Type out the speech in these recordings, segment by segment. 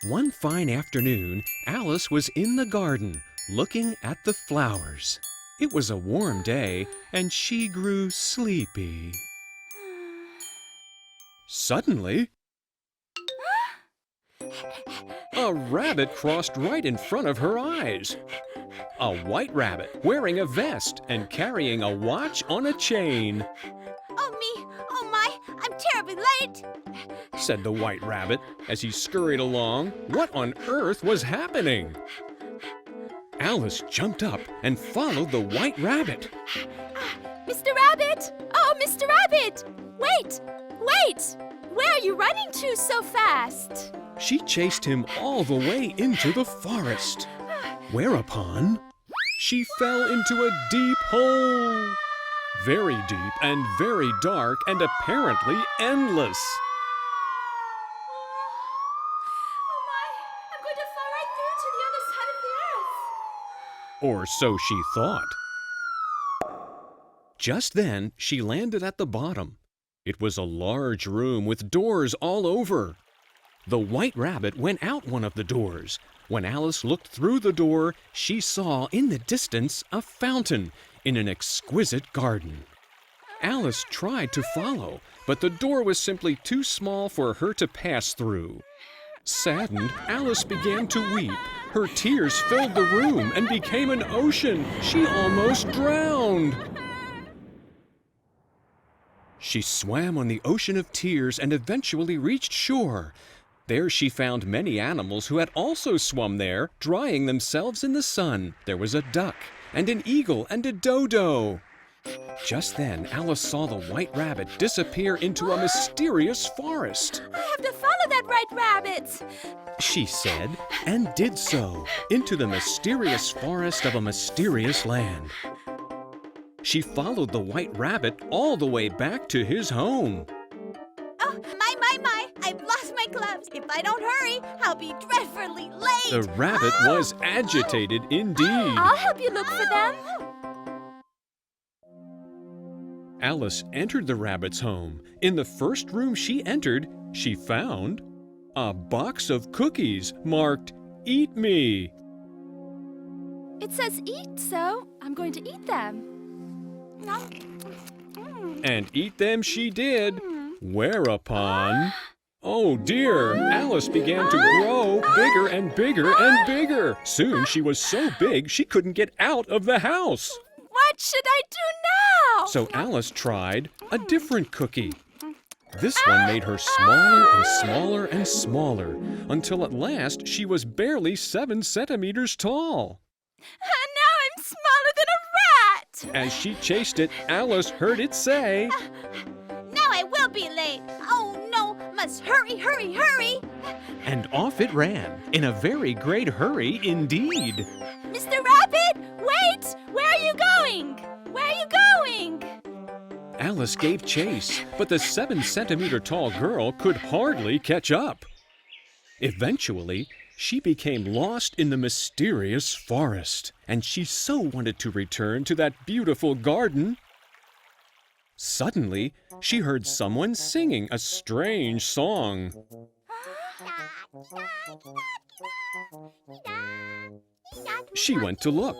One fine afternoon, Alice was in the garden, looking at the flowers. It was a warm day, and she grew sleepy. Suddenly, a rabbit crossed right in front of her eyes. A white rabbit wearing a vest and carrying a watch on a chain. Oh me! Oh my! I'm terribly late! Said the white rabbit as he scurried along. What on earth was happening? Alice jumped up and followed the white rabbit. Mr. Rabbit! Oh, Mr. Rabbit! Wait! Wait! Where are you running to so fast? She chased him all the way into the forest. Whereupon, she fell into a deep hole. Very deep and very dark and apparently endless. Oh my! I'm going to fall right through to the other side of the earth. Or so she thought. Just then, she landed at the bottom. It was a large room with doors all over. The white rabbit went out one of the doors. When Alice looked through the door, she saw in the distance a fountain in an exquisite garden. Alice tried to follow, but the door was simply too small for her to pass through. Saddened, Alice began to weep. Her tears filled the room and became an ocean. She almost drowned. She swam on the ocean of tears and eventually reached shore. There she found many animals who had also swum there, drying themselves in the sun. There was a duck, and an eagle, and a dodo. Just then, Alice saw the white rabbit disappear into a mysterious forest. I have to follow that white rabbit! She said, and did so, into the mysterious forest of a mysterious land. She followed the white rabbit all the way back to his home. Oh, my! I've lost my gloves. If I don't hurry, I'll be dreadfully late. The rabbit was agitated indeed. I'll help you look for them. Alice entered the rabbit's home. In the first room she entered, she found a box of cookies marked, "Eat me." It says eat, so I'm going to eat them. And eat them she did. Whereupon, oh dear, Alice began to grow bigger and bigger and bigger. Soon she was so big she couldn't get out of the house. What should I do now? So Alice tried a different cookie. This one made her smaller and smaller and smaller, until at last she was barely 7 centimeters tall. Now I'm smaller than a rat! As she chased it, Alice heard it say, Now I will be late! Oh no! Must hurry, hurry, hurry! and off it ran, in a very great hurry indeed. Mr. Rabbit! Wait! Where are you going? Where are you going? Alice gave chase, but the 7 centimeter tall girl could hardly catch up. Eventually, she became lost in the mysterious forest, and she so wanted to return to that beautiful garden. Suddenly, she heard someone singing a strange song. She went to look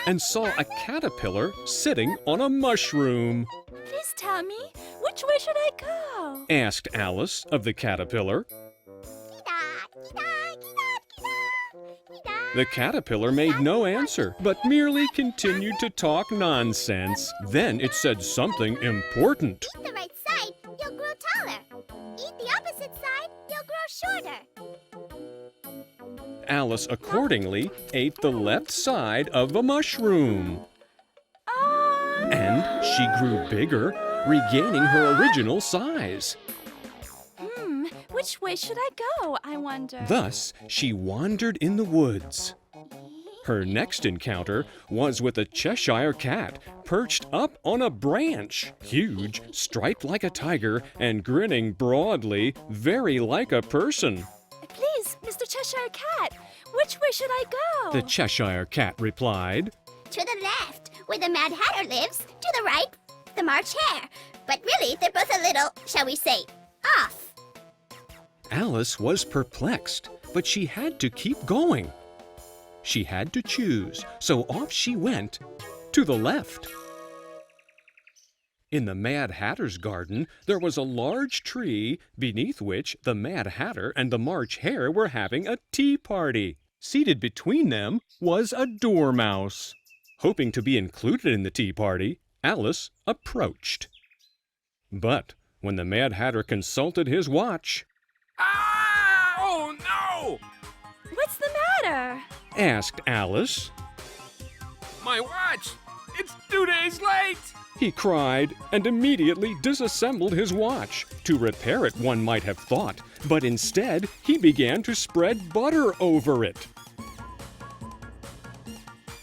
and saw a caterpillar sitting on a mushroom. Please tell me, which way should I go? Asked Alice of the caterpillar. The caterpillar made no answer, but merely continued to talk nonsense. Then it said something important. Eat the right side, you'll grow taller. Eat the opposite side, you'll grow shorter. Alice accordingly ate the left side of a mushroom. And she grew bigger, regaining her original size. Which way should I go, I wonder? Thus, she wandered in the woods. Her next encounter was with a Cheshire cat perched up on a branch, huge, striped like a tiger, and grinning broadly, very like a person. Please, Mr. Cheshire Cat, which way should I go? The Cheshire cat replied. To the left, where the Mad Hatter lives. To the right, the March Hare. But really, they're both a little, shall we say, off. Alice was perplexed, but she had to keep going. She had to choose, so off she went to the left. In the Mad Hatter's garden, there was a large tree beneath which the Mad Hatter and the March Hare were having a tea party. Seated between them was a dormouse. Hoping to be included in the tea party, Alice approached. But when the Mad Hatter consulted his watch, Ah! Oh, no! What's the matter? asked Alice. My watch! It's 2 days late! He cried and immediately disassembled his watch. To repair it, one might have thought, but instead he began to spread butter over it.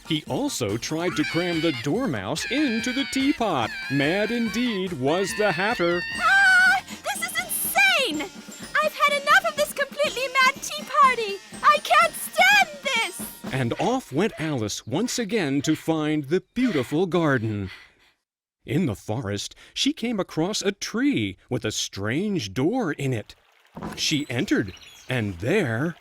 He also tried to cram the dormouse into the teapot. Mad indeed was the Hatter. Ah! This is insane! I've had enough of this completely mad tea party! I can't stand this! And off went Alice once again to find the beautiful garden. In the forest, she came across a tree with a strange door in it. She entered, and there,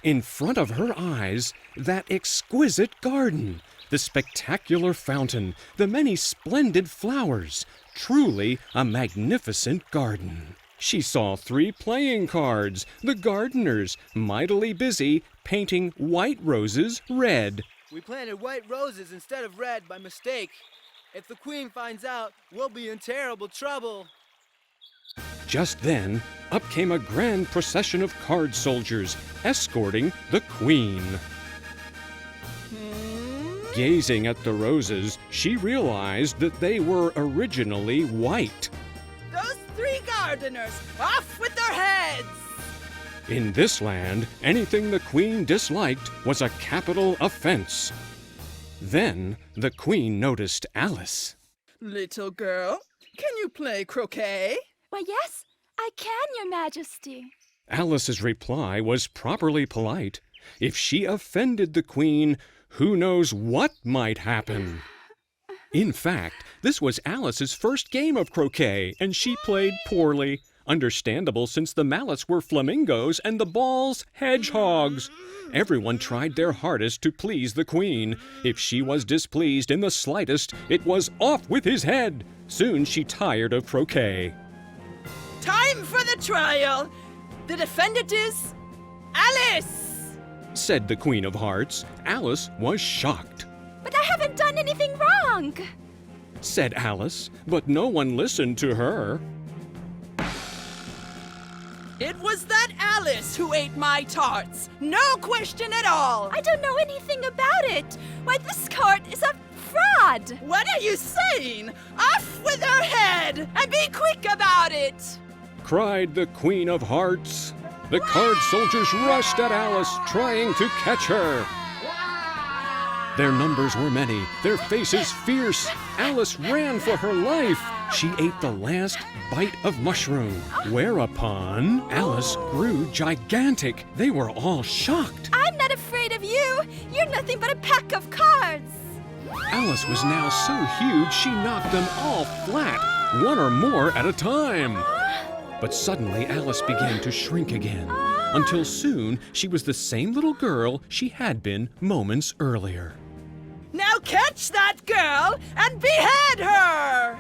in front of her eyes, that exquisite garden, the spectacular fountain, the many splendid flowers, truly a magnificent garden. She saw 3 playing cards, the gardeners, mightily busy painting white roses red. We planted white roses instead of red by mistake. If the queen finds out, we'll be in terrible trouble. Just then, up came a grand procession of card soldiers escorting the queen. Gazing at the roses, she realized that they were originally white. Those 3 gardeners, off with their heads! In this land, anything the queen disliked was a capital offense. Then the queen noticed Alice. Little girl, can you play croquet? Why, yes, I can, Your Majesty. Alice's reply was properly polite. If she offended the queen, who knows what might happen? In fact, this was Alice's first game of croquet, and she played poorly. Understandable, since the mallets were flamingos and the balls hedgehogs. Everyone tried their hardest to please the queen. If she was displeased in the slightest, it was off with his head. Soon she tired of croquet. Time for the trial! The defendant is Alice! Said the Queen of Hearts. Alice was shocked. But I haven't done anything wrong. Said Alice, but no one listened to her. It was that Alice who ate my tarts. No question at all. I don't know anything about it. Why, this card is a fraud. What are you saying? Off with her head and be quick about it. Cried the Queen of Hearts. The card soldiers rushed at Alice, trying to catch her. Their numbers were many, their faces fierce. Alice ran for her life. She ate the last bite of mushroom, whereupon Alice grew gigantic. They were all shocked. I'm not afraid of you. You're nothing but a pack of cards. Alice was now so huge she knocked them all flat, one or more at a time. But suddenly Alice began to shrink again, until soon she was the same little girl she had been moments earlier. Now catch that girl and behead her!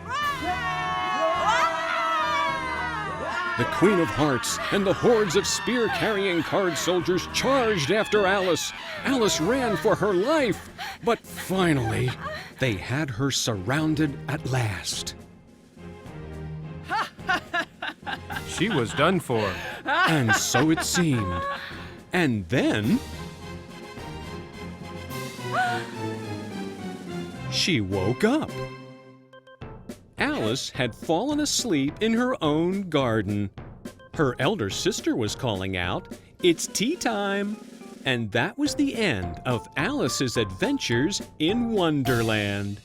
The Queen of Hearts and the hordes of spear-carrying card soldiers charged after Alice. Alice ran for her life, but finally, they had her surrounded at last. She was done for. And so it seemed. And then she woke up. Alice had fallen asleep in her own garden. Her elder sister was calling out, "It's tea time!" And that was the end of Alice's adventures in Wonderland.